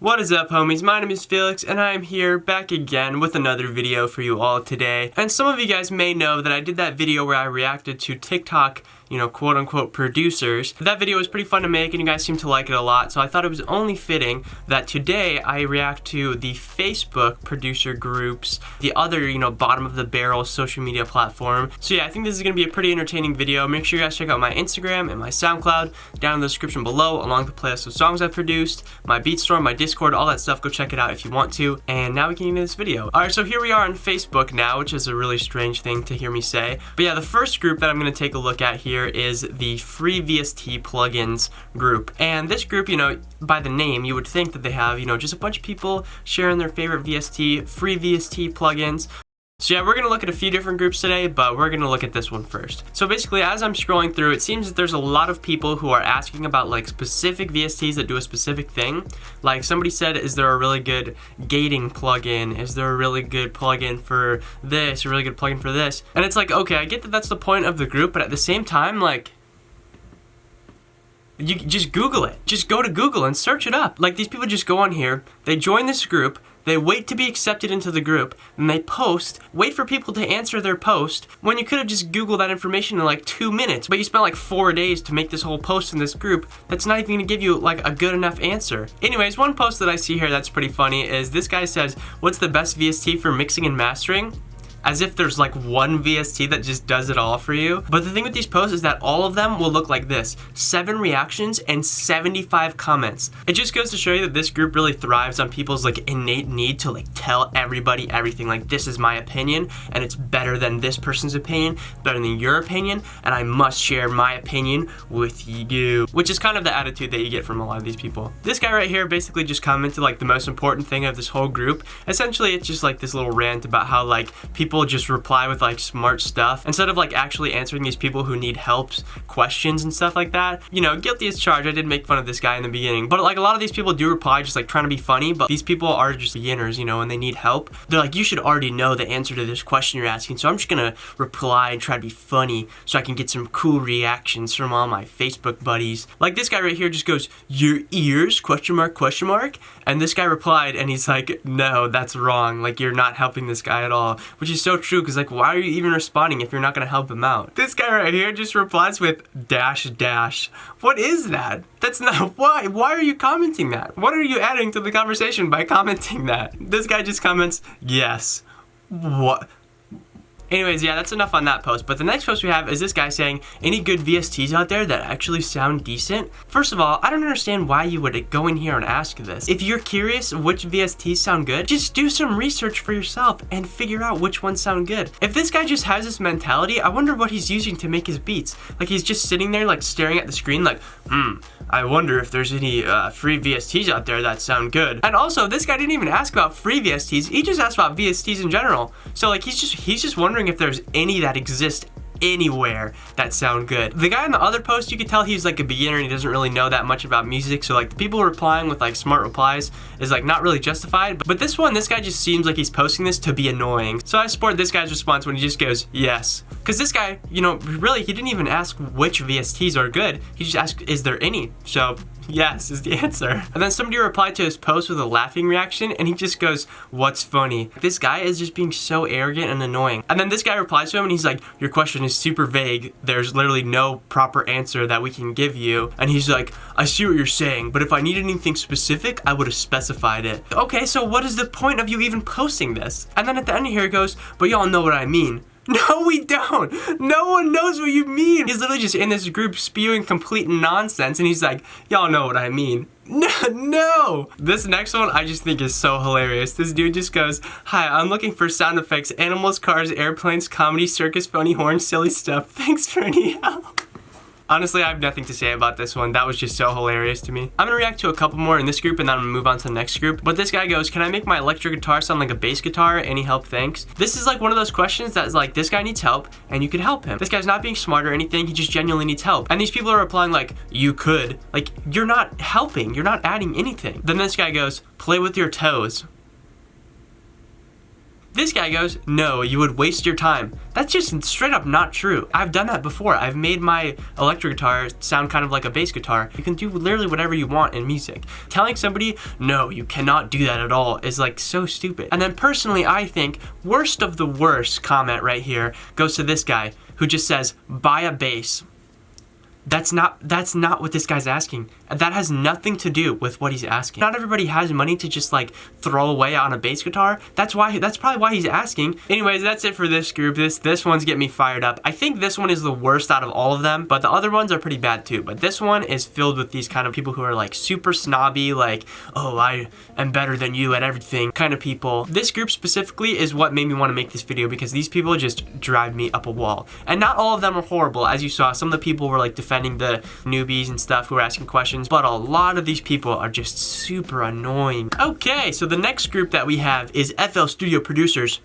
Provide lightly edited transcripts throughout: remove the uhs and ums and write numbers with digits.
What is up, homies? My name is Felix, and I am here back again with another video for you all today. And some of you guys may know that I did that video where I reacted to TikTok, quote-unquote producers. That video was pretty fun to make, and you guys seem to like it a lot, so I thought it was only fitting that today I react to the Facebook producer groups, the other, bottom of the barrel social media platform. So yeah, I think this is gonna be a pretty entertaining video. Make sure you guys check out my Instagram and my SoundCloud down in the description below, along with the playlist of songs I produced, my BeatStorm, my Discord, all that stuff. Go check it out if you want to. And now we can get into this video. Alright, so here we are on Facebook now, which is a really strange thing to hear me say. But yeah, the first group that I'm gonna take a look at here is the free VST plugins group. And this group, by the name, you would think that they have, just a bunch of people sharing their favorite free VST plugins. So yeah, we're going to look at a few different groups today, but we're going to look at this one first. So basically, as I'm scrolling through, it seems that there's a lot of people who are asking about like specific VSTs that do a specific thing. Like somebody said, is there a really good gating plugin? Is there a really good plugin for this? A really good plugin for this? And it's like, okay, I get that that's the point of the group, but at the same time, like, you just Google it. Just go to Google and search it up. Like, these people just go on here, they join this group, they wait to be accepted into the group, and they post, wait for people to answer their post, when you could have just Googled that information in like 2 minutes, but you spent like 4 days to make this whole post in this group that's not even gonna give you like a good enough answer. Anyways, one post that I see here that's pretty funny is this guy says, what's the best VST for mixing and mastering? As if there's like one VST that just does it all for you. But the thing with these posts is that all of them will look like this: 7 reactions and 75 comments. It just goes to show you that this group really thrives on people's like innate need to like tell everybody everything. Like, this is my opinion and it's better than this person's opinion, better than your opinion, and I must share my opinion with you. Which is kind of the attitude that you get from a lot of these people. This guy right here basically just commented like the most important thing of this whole group. Essentially, it's just like this little rant about how like people just reply with like smart stuff instead of like actually answering these people who need helps, questions and stuff like that. Guilty as charged. I did make fun of this guy in the beginning, but like a lot of these people do reply just like trying to be funny, but these people are just beginners, and they need help. They're like, you should already know the answer to this question you're asking, so I'm just gonna reply and try to be funny so I can get some cool reactions from all my Facebook buddies. Like this guy right here just goes, your ears, question mark, question mark. And this guy replied and he's like, no, that's wrong. Like, you're not helping this guy at all, which is so true, because like, why are you even responding if you're not gonna help him out? This guy right here just replies with dash dash. What is that? That's not, why are you commenting that? What are you adding to the conversation by commenting that? This guy just comments, yes. What? Anyways, yeah, that's enough on that post. But the next post we have is this guy saying, any good VSTs out there that actually sound decent? First of all, I don't understand why you would go in here and ask this. If you're curious which VSTs sound good, just do some research for yourself and figure out which ones sound good. If this guy just has this mentality, I wonder what he's using to make his beats. Like, he's just sitting there like staring at the screen like, I wonder if there's any free VSTs out there that sound good. And also, this guy didn't even ask about free VSTs. He just asked about VSTs in general. So like, he's just wondering if there's any that exist anywhere that sound good. The guy in the other post, you could tell he's like a beginner and he doesn't really know that much about music, so like the people replying with like smart replies is like not really justified. But this guy just seems like he's posting this to be annoying. So I support this guy's response when he just goes, yes. Because this guy, really, he didn't even ask which VSTs are good. He just asked, is there any? So yes is the answer. And then somebody replied to his post with a laughing reaction and he just goes, what's funny? This guy is just being so arrogant and annoying. And then this guy replies to him and he's like, your question is super vague. There's literally no proper answer that we can give you. And he's like, I see what you're saying, but if I needed anything specific, I would have specified it. Okay, so what is the point of you even posting this? And then at the end here it goes, but y'all know what I mean. No, we don't. No one knows what you mean. He's literally just in this group spewing complete nonsense, and he's like, y'all know what I mean. No. This next one I just think is so hilarious. This dude just goes, hi, I'm looking for sound effects, animals, cars, airplanes, comedy, circus, funny horns, silly stuff. Thanks for any help. Honestly, I have nothing to say about this one. That was just so hilarious to me. I'm gonna react to a couple more in this group and then I'm gonna move on to the next group. But this guy goes, can I make my electric guitar sound like a bass guitar? Any help, thanks? This is like one of those questions that's like, this guy needs help and you could help him. This guy's not being smart or anything, he just genuinely needs help. And these people are replying like, you could. Like, you're not helping, you're not adding anything. Then this guy goes, play with your toes. This guy goes, no, you would waste your time. That's just straight up not true. I've done that before. I've made my electric guitar sound kind of like a bass guitar. You can do literally whatever you want in music. Telling somebody, no, you cannot do that at all is like so stupid. And then personally, I think worst of the worst comment right here goes to this guy who just says, buy a bass. That's not what this guy's asking. That has nothing to do with what he's asking. Not everybody has money to just like throw away on a bass guitar. That's probably why he's asking. Anyways, that's it for this group. This one's getting me fired up. I think this one is the worst out of all of them, but the other ones are pretty bad too. But this one is filled with these kind of people who are like super snobby, like, oh, I am better than you at everything kind of people. This group specifically is what made me want to make this video, because these people just drive me up a wall. And not all of them are horrible. As you saw, some of the people were like defending the newbies and stuff who are asking questions, but a lot of these people are just super annoying. Okay, so the next group that we have is FL Studio Producers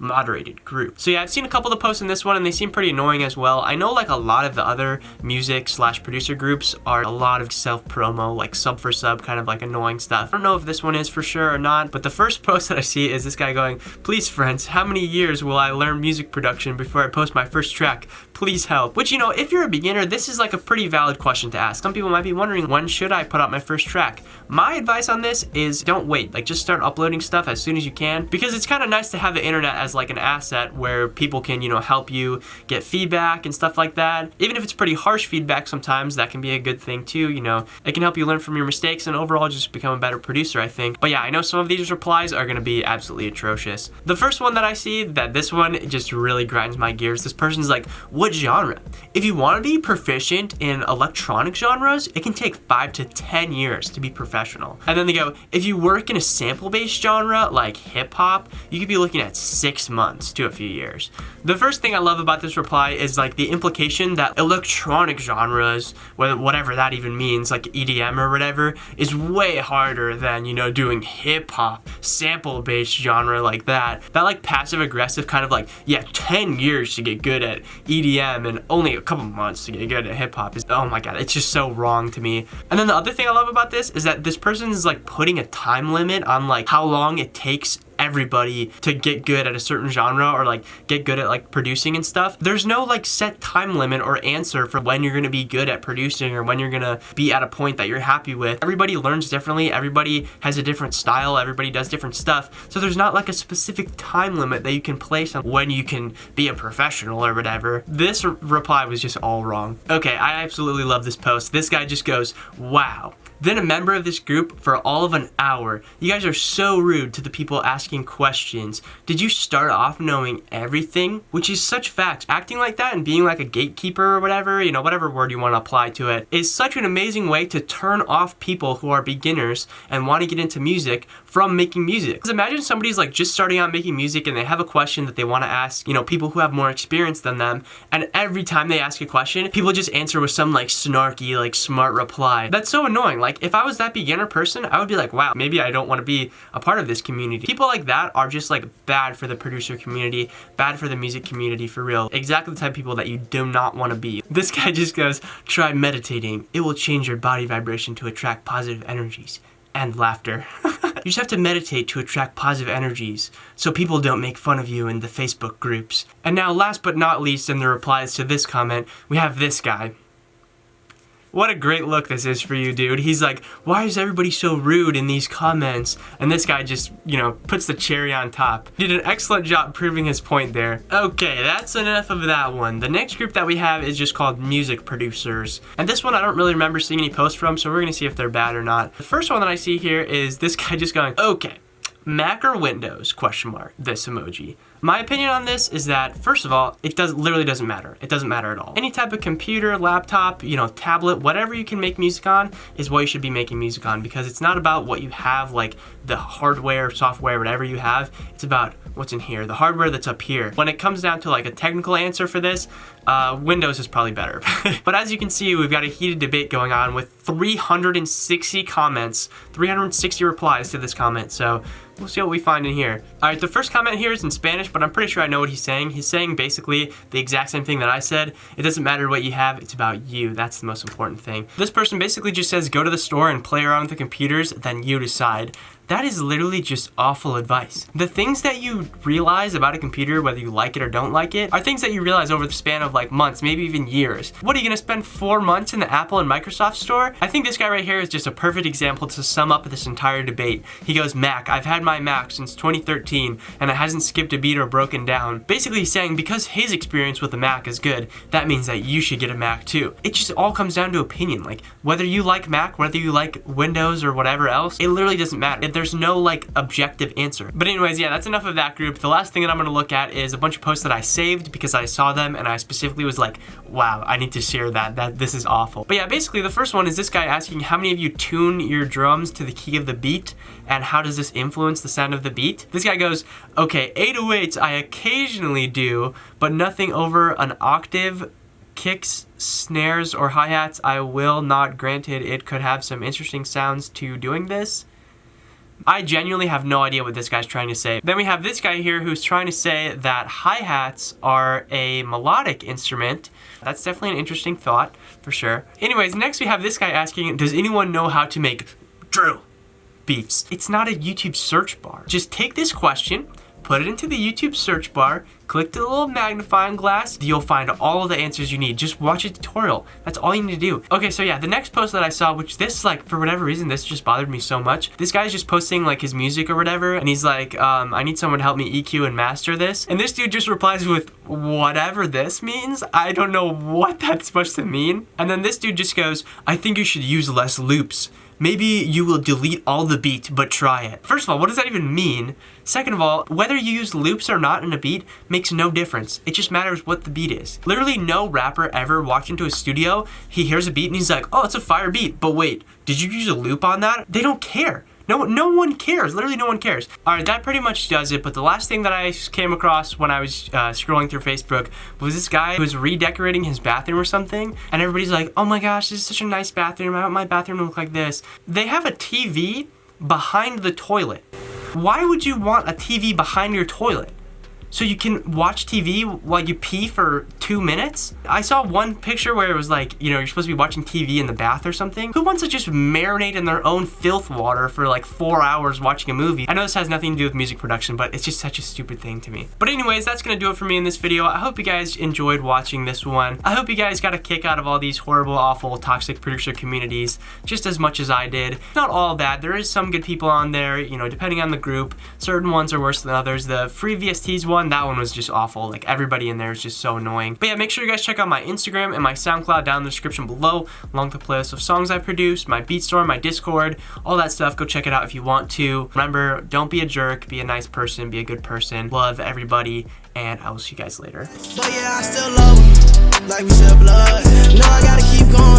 moderated group. So yeah, I've seen a couple of the posts in this one and they seem pretty annoying as well. I know like a lot of the other music/producer groups are a lot of self-promo, like sub for sub, kind of like annoying stuff. I don't know if this one is for sure or not, but the first post that I see is this guy going, please friends, how many years will I learn music production before I post my first track? Please help. Which, you know, if you're a beginner, this is like a pretty valid question to ask. Some people might be wondering, when should I put out my first track? My advice on this is don't wait. Like, just start uploading stuff as soon as you can, because it's kind of nice to have the internet as like an asset where people can, you know, help you get feedback and stuff like that. Even if it's pretty harsh feedback, sometimes that can be a good thing too. You know, it can help you learn from your mistakes and overall just become a better producer, I think. But yeah, I know some of these replies are going to be absolutely atrocious. The first one that I see, this one just really grinds my gears. This person's like, what genre? If you want to be proficient in electronic genres, it can take 5 to 10 years to be professional. And then they go, if you work in a sample-based genre like hip-hop, you could be looking at 6 months to a few years. The first thing I love about this reply is like the implication that electronic genres, whatever that even means, like EDM or whatever, is way harder than, you know, doing hip-hop, sample-based genre like that. That like passive-aggressive kind of like, yeah, 10 years to get good at EDM and only a couple months to get good at hip-hop is, oh my god, it's just so wrong to me. And then the other thing I love about this is that this person is like putting a time limit on like how long it takes everybody to get good at a certain genre or like get good at like producing and stuff. There's no like set time limit or answer for when you're gonna be good at producing or when you're gonna be at a point that you're happy with. Everybody learns differently, everybody has a different style, everybody does different stuff, so there's not like a specific time limit that you can place on when you can be a professional or whatever. This reply was just all wrong. Okay, I absolutely love this post. This guy just goes, wow. Then a member of this group for all of an hour. You guys are so rude to the people asking questions. Did you start off knowing everything? Which is such facts. Acting like that and being like a gatekeeper or whatever, you know, whatever word you want to apply to it, is such an amazing way to turn off people who are beginners and want to get into music from making music. Because imagine somebody's like just starting out making music and they have a question that they want to ask, you know, people who have more experience than them, and every time they ask a question, people just answer with some like snarky, like smart reply. That's so annoying. Like, if I was that beginner person, I would be like, wow, maybe I don't want to be a part of this community. People like that are just like bad for the producer community, bad for the music community, for real. Exactly the type of people that you do not want to be. This guy just goes, try meditating. It will change your body vibration to attract positive energies and laughter. You just have to meditate to attract positive energies so people don't make fun of you in the Facebook groups. And now, last but not least, in the replies to this comment, we have this guy. What a great look this is for you, dude. He's like, why is everybody so rude in these comments? And this guy just, you know, puts the cherry on top. Did an excellent job proving his point there. Okay, that's enough of that one. The next group that we have is just called music producers. And this one I don't really remember seeing any posts from, so we're gonna see if they're bad or not. The first one that I see here is this guy just going, okay, Mac or Windows, question mark, this emoji. My opinion on this is that, first of all, it literally doesn't matter. It doesn't matter at all. Any type of computer, laptop, you know, tablet, whatever you can make music on is what you should be making music on, because it's not about what you have, like the hardware, software, whatever you have. It's about what's in here, the hardware that's up here. When it comes down to like a technical answer for this, Windows is probably better. But as you can see, we've got a heated debate going on with 360 comments, 360 replies to this comment. So we'll see what we find in here. All right, the first comment here is in Spanish, but I'm pretty sure I know what he's saying. He's saying basically the exact same thing that I said. It doesn't matter what you have, it's about you. That's the most important thing. This person basically just says, go to the store and play around with the computers, then you decide. That is literally just awful advice. The things that you realize about a computer, whether you like it or don't like it, are things that you realize over the span of like months, maybe even years. What are you gonna spend 4 months in the Apple and Microsoft store? I think this guy right here is just a perfect example to sum up this entire debate. He goes, Mac, I've had my Mac since 2013 and it hasn't skipped a beat or broken down. Basically he's saying because his experience with the Mac is good, that means that you should get a Mac too. It just all comes down to opinion. Like whether you like Mac, whether you like Windows or whatever else, it literally doesn't matter. There's no like objective answer. But anyways, yeah, that's enough of that group. The last thing that I'm gonna look at is a bunch of posts that I saved because I saw them and I specifically was like, wow, I need to share that this is awful. But yeah, basically the first one is this guy asking how many of you tune your drums to the key of the beat and how does this influence the sound of the beat? This guy goes, okay, 808s I occasionally do, but nothing over an octave. Kicks, snares, or hi-hats I will not. Granted, it could have some interesting sounds to doing this. I genuinely have no idea what this guy's trying to say. Then we have this guy here who's trying to say that hi-hats are a melodic instrument. That's definitely an interesting thought, for sure. Anyways, next we have this guy asking, does anyone know how to make drill beats? It's not a YouTube search bar. Just take this question, put it into the YouTube search bar, click the little magnifying glass, you'll find all of the answers you need. Just watch a tutorial. That's all you need to do. Okay, so yeah, the next post that I saw, which this, like, for whatever reason, this just bothered me so much. This guy's just posting, like, his music or whatever, and he's like, I need someone to help me EQ and master this. And this dude just replies with, whatever this means? I don't know what that's supposed to mean. And then this dude just goes, I think you should use less loops. Maybe you will delete all the beat, but try it. First of all, what does that even mean? Second of all, whether you use loops or not in a beat makes no difference. It just matters what the beat is. Literally no rapper ever walks into a studio, he hears a beat and he's like, oh, it's a fire beat, but wait, did you use a loop on that? They don't care. No one cares. Literally no one cares. All right, that pretty much does it. But the last thing that I came across when I was scrolling through Facebook was this guy who was redecorating his bathroom or something. And everybody's like, oh my gosh, this is such a nice bathroom. I want my bathroom to look like this. They have a TV behind the toilet. Why would you want a TV behind your toilet? So you can watch TV while you pee for 2 minutes? I saw one picture where it was like, you know, you're supposed to be watching TV in the bath or something. Who wants to just marinate in their own filth water for like 4 hours watching a movie? I know this has nothing to do with music production, but it's just such a stupid thing to me. But anyways, that's gonna do it for me in this video. I hope you guys enjoyed watching this one. I hope you guys got a kick out of all these horrible, awful, toxic producer communities just as much as I did. Not all bad. There is some good people on there, you know, depending on the group. Certain ones are worse than others. The free VSTs one, that one was just awful. Like everybody in there is just so annoying. But yeah, make sure you guys check out my Instagram and my SoundCloud down in the description below, along with the playlist of songs I produced, my beat store, my Discord, all that stuff. Go check it out if you want to. Remember, don't be a jerk, be a nice person, be a good person, love everybody, and I will see you guys later. But yeah, I still love 'em, like we shed blood. No, I gotta keep going.